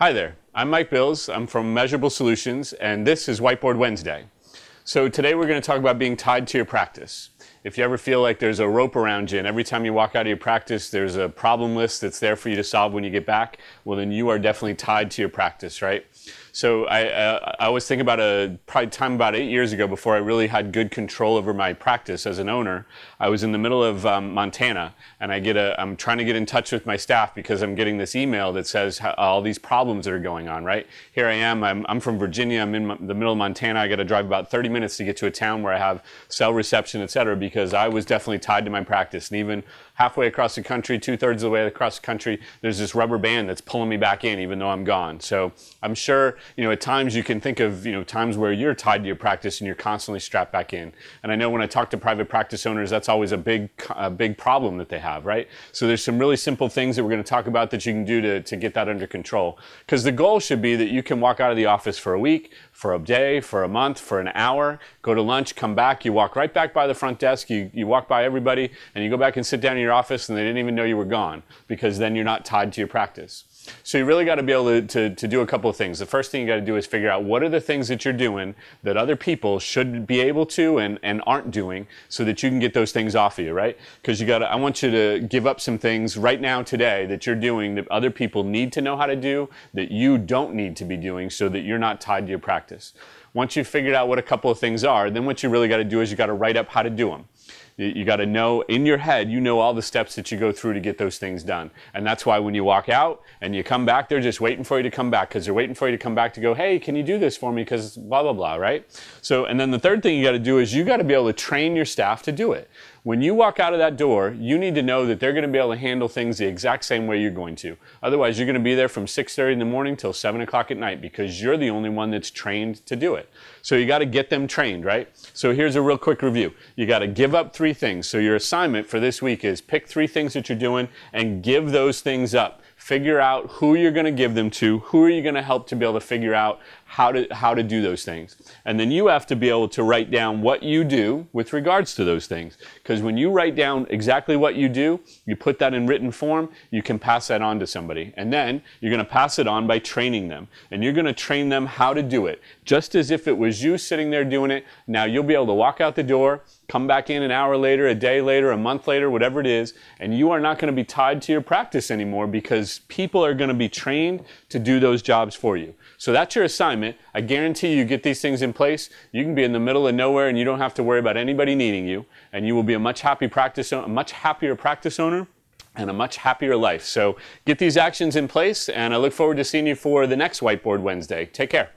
Hi there, I'm Mike Bills. I'm from Measurable Solutions, and this is Whiteboard Wednesday. So today we're going to talk about being tied to your practice. If you ever feel like there's a rope around you and every time you walk out of your practice there's a problem list that's there for you to solve when you get back, well then you are definitely tied to your practice, right? So I was thinking about probably time about 8 years ago before I really had good control over my practice as an owner. I was in the middle of Montana, and I'm trying to get in touch with my staff because I'm getting this email that says all these problems that are going on, right? Here I am, I'm from Virginia, I'm in the middle of Montana, I got to drive about 30 minutes to get to a town where I have cell reception, etc., because I was definitely tied to my practice. And even halfway across the country, 2/3 of the way across the country, there's this rubber band that's pulling me back in even though I'm gone. So I'm sure, at times you can think of, times where you're tied to your practice and you're constantly strapped back in. And I know when I talk to private practice owners, that's always a big problem that they have, right? So there's some really simple things that we're going to talk about that you can do to get that under control. Because the goal should be that you can walk out of the office for a week, for a day, for a month, for an hour, go to lunch, come back, you walk right back by the front desk, you walk by everybody, and you go back and sit down in your office and they didn't even know you were gone, because then you're not tied to your practice. So you really got to be able to do a couple of things. The first thing you got to do is figure out what are the things that you're doing that other people should be able to and aren't doing, so that you can get those things off of you, right? Because I want you to give up some things right now today that you're doing that other people need to know how to do that you don't need to be doing, so that you're not tied to your practice. Once you've figured out what a couple of things are, then what you really got to do is you got to write up how to do them. You got to know in your head, all the steps that you go through to get those things done. And that's why when you walk out and you come back, they're just waiting for you to come back, because they're waiting for you to come back to go, hey, can you do this for me? Because blah, blah, blah, right? So, and then the third thing you got to do is you got to be able to train your staff to do it. When you walk out of that door, you need to know that they're going to be able to handle things the exact same way you're going to. Otherwise, you're going to be there from 6:30 in the morning till 7 o'clock at night, because you're the only one that's trained to do it. So you got to get them trained, right? So here's a real quick review. You got to give up 3 things. So your assignment for this week is pick 3 things that you're doing and give those things up. Figure out who you're going to give them to, who are you going to help to be able to figure out how to do those things. And then you have to be able to write down what you do with regards to those things. Because when you write down exactly what you do, you put that in written form, you can pass that on to somebody. And then you're going to pass it on by training them. And you're going to train them how to do it. Just as if it was you sitting there doing it. Now you'll be able to walk out the door, come back in an hour later, a day later, a month later, whatever it is, and you are not going to be tied to your practice anymore, because people are going to be trained to do those jobs for you. So that's your assignment. I guarantee you get these things in place, you can be in the middle of nowhere and you don't have to worry about anybody needing you, and you will be a much happier practice owner and a much happier life. So get these actions in place, and I look forward to seeing you for the next Whiteboard Wednesday. Take care.